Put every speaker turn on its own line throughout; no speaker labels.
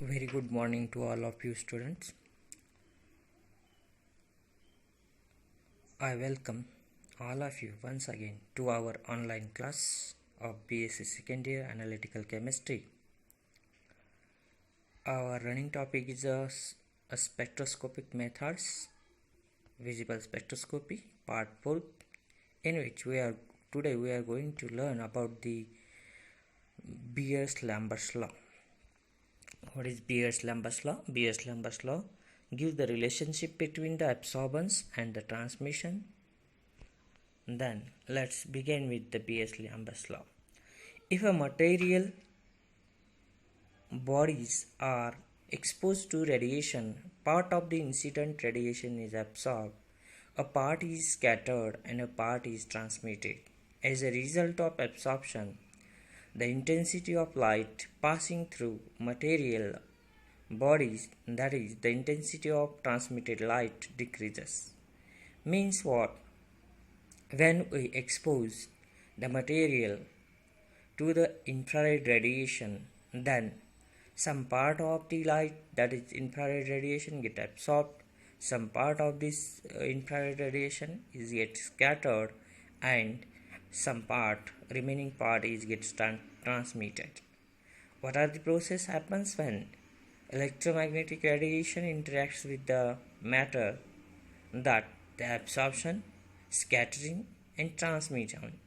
Very good morning to all of you students. I welcome all of you once again to our online class of BSc Second Year Analytical Chemistry. Our running topic is a spectroscopic methods, visible spectroscopy, part 4, in which today we are going to learn about the Beers-Lambert's law. What is Beers-Lambert's law? Beers-Lambert's law gives the relationship between the absorbance and the transmission. Then let's begin with the Beers-Lambert's law. If a material bodies are exposed to radiation, part of the incident radiation is absorbed, a part is scattered, and a part is transmitted. As a result of absorption, the intensity of light passing through material bodies, that is, the intensity of transmitted light, decreases. Means what? When we expose the material to the infrared radiation, then some part of the light, that is infrared radiation, get absorbed, some part of this infrared radiation is get scattered, and some part, remaining part, is gets transmitted. What are the process happens when electromagnetic radiation interacts with the matter? That the absorption, scattering, and transmission.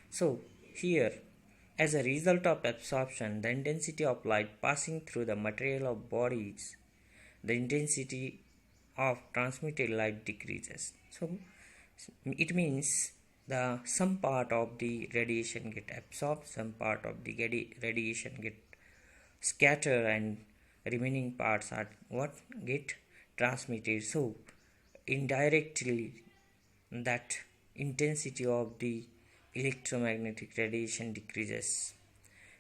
So here, as a result of absorption, the intensity of light passing through the material of bodies, the intensity of transmitted light decreases. So it means the some part of the radiation get absorbed, some part of the radiation get scattered, and remaining parts are what get transmitted. So indirectly, that intensity of the electromagnetic radiation decreases.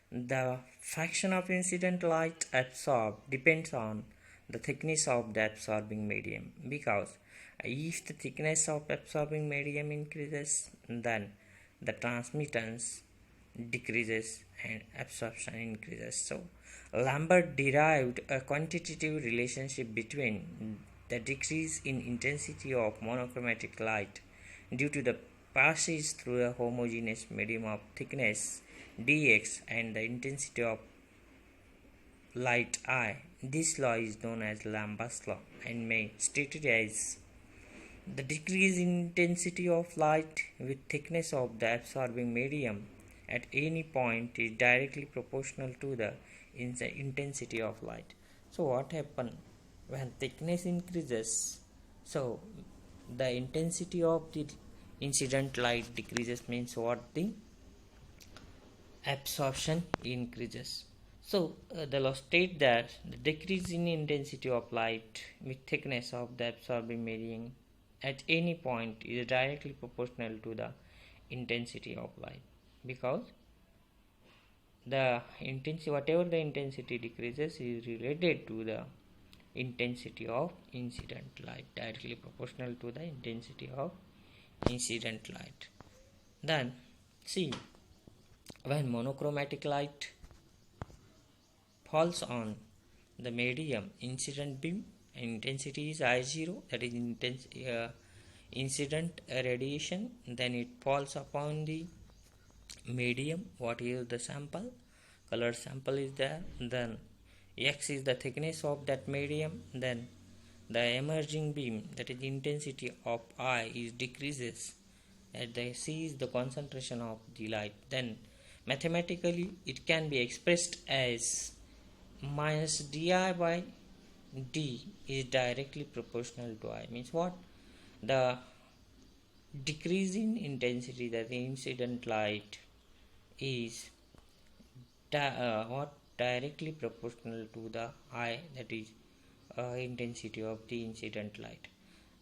The fraction of incident light absorbed depends on the thickness of the absorbing medium, because if the thickness of absorbing medium increases, then the transmittance decreases and absorption increases. So Lambert derived a quantitative relationship between the decrease in intensity of monochromatic light due to the passage through a homogeneous medium of thickness dx and the intensity of light I. This law is known as Lambert's law and may stated as the decrease in intensity of light with thickness of the absorbing medium at any point is directly proportional to the intensity of light. So what happens when thickness increases? So the intensity of the incident light decreases, means what? The absorption increases. So the law states that the decrease in intensity of light with thickness of the absorbing medium at any point is directly proportional to the intensity of light, because the intensity, whatever the intensity decreases, is related to the intensity of incident light, directly proportional to the intensity of incident light. Then see, when monochromatic light falls on the medium, incident beam intensity is I0, that is incident radiation, then it falls upon the medium. What is the sample? Colored sample is there. Then x is the thickness of that medium. Then the emerging beam, that is intensity of I, is decreases at the C is the concentration of the light. Then mathematically it can be expressed as minus di by d is directly proportional to I. Means what? The decrease in intensity, that the incident light, is directly proportional to the I, that is intensity of the incident light.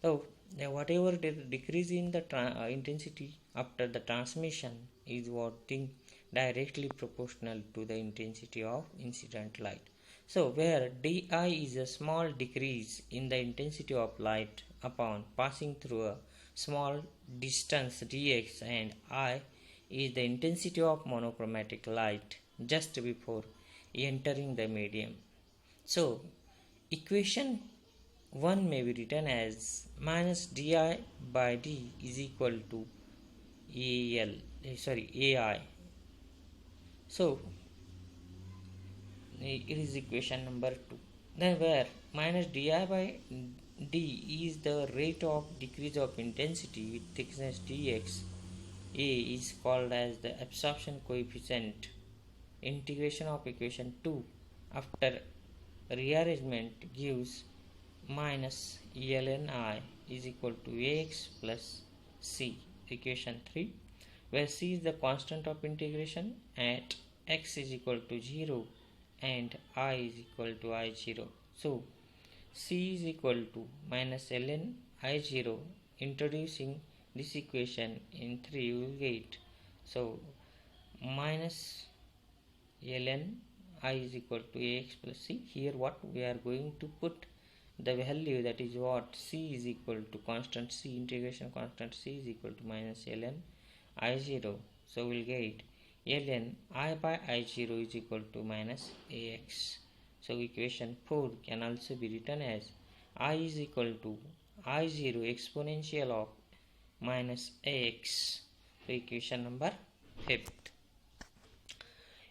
So whatever decrease in the intensity after the transmission is what thing directly proportional to the intensity of incident light. So where di is a small decrease in the intensity of light upon passing through a small distance dx, and I is the intensity of monochromatic light just before entering the medium. So equation 1 may be written as minus di by d is equal to ai. So it is equation number 2. Then where minus di by d is the rate of decrease of intensity with thickness dx, a is called as the absorption coefficient. Integration of equation 2 after rearrangement gives minus ln I is equal to ax plus c. Equation 3, where c is the constant of integration at x is equal to 0 and I is equal to I0. So c is equal to minus ln I0. Introducing this equation in 3 you will get, so minus ln I is equal to ax plus c. Here what we are going to put the value, that is what c is equal to constant c, integration constant c is equal to minus ln I0. So we'll get ln I by I0 is equal to minus ax. So equation 4 can also be written as I is equal to I0 exponential of minus ax. So equation number 5.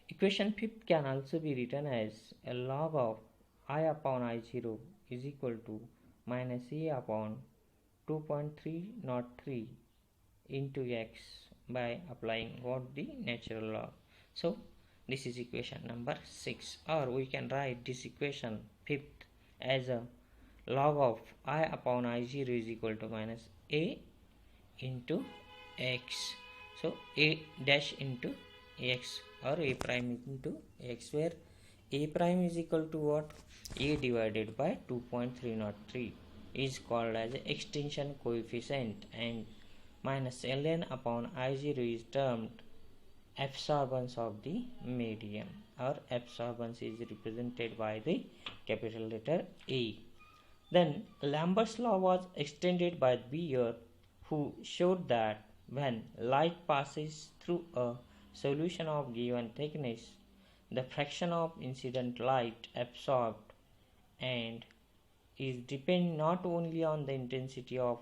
Equation 5 can also be written as a log of I upon I0 is equal to minus a upon 2.303 into x by applying what the natural log. So this is equation number 6, or we can write this equation 5th as a log of I upon I0 is equal to minus a into x. So a dash into x or a prime into x, where a prime is equal to what? A divided by 2.303 is called as extinction coefficient, and minus ln upon I0 is termed absorbance of the medium, or absorbance is represented by the capital letter A. Then Lambert's law was extended by Beer, who showed that when light passes through a solution of given thickness, the fraction of incident light absorbed and is depend not only on the intensity of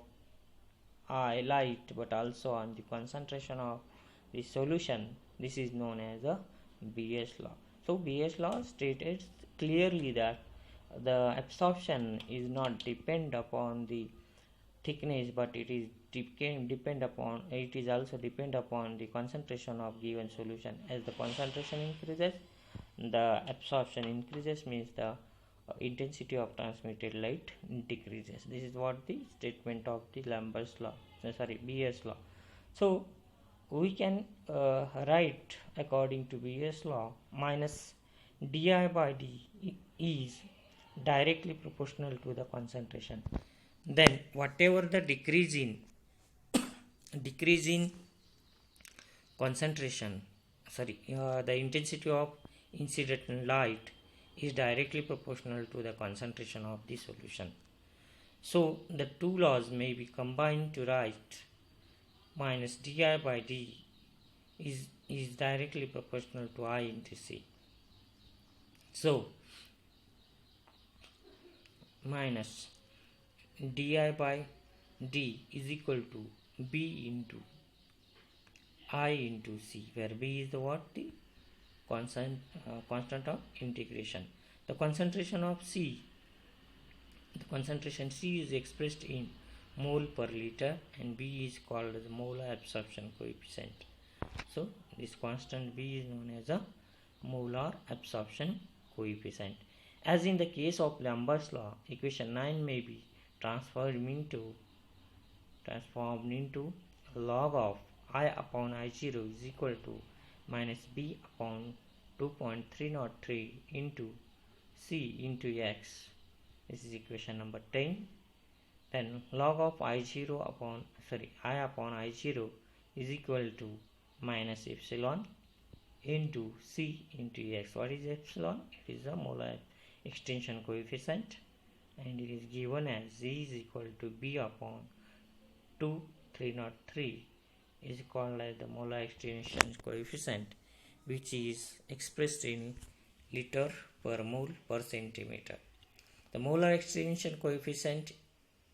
light but also on the concentration of the solution. This is known as a Beer's law. So Beer's law stated clearly that the absorption is not depend upon the thickness, but it is also depend upon the concentration of given solution. As the concentration increases, the absorption increases, means the intensity of transmitted light decreases. This is what the statement of the Beer's law. So we can write according to Beer's law, minus di by d is directly proportional to the concentration. Then whatever the decrease in concentration, the intensity of incident light is directly proportional to the concentration of the solution. So the two laws may be combined to write minus di by d is directly proportional to I into c. So minus di by d is equal to b into I into c, where b is the what? The constant of integration. The concentration C is expressed in mole per liter, and B is called as molar absorption coefficient. So this constant B is known as a molar absorption coefficient. As in the case of Lambert's law, equation 9 may be transformed into log of I upon I0 is equal to minus B upon 2.303 into C into x. This is equation number 10. Then log of I upon I0 is equal to minus epsilon into C into x. What is epsilon? It is the molar extension coefficient, and it is given as Z is equal to B upon 2303 is called as the molar extension coefficient, which is expressed in liter per mole per centimeter. The molar extension coefficient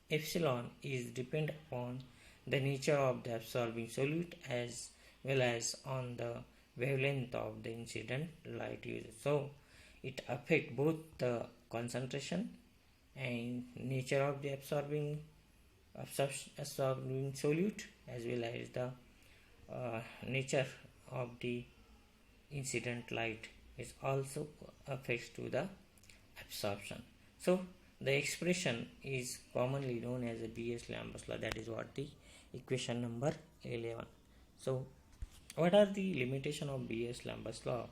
epsilon is depend upon the nature of the absorbing solute as well as on the wavelength of the incident light used. So it affects both the concentration and nature of the absorbing solute as well as the nature of the incident light is also affects to the absorption. So the expression is commonly known as the Beer-Lambert law. That is what the equation number 11. So what are the limitation of Beer-Lambert law?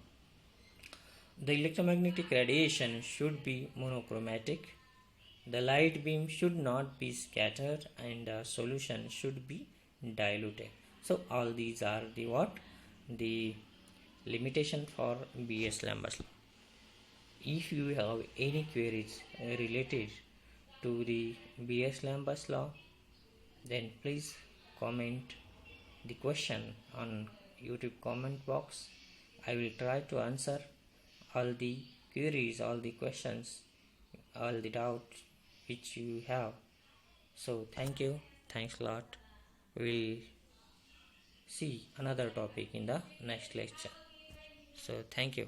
The electromagnetic radiation should be monochromatic. The light beam should not be scattered and the solution should be diluted. So all these are the what? The limitation for Beer-Lambert law. If you have any queries related to the Beer-Lambert law, then please comment the question on YouTube comment box. I will try to answer all the queries, all the questions, all the doubts which you have. So thank you. Thanks a lot. We'll see another topic in the next lecture. So thank you.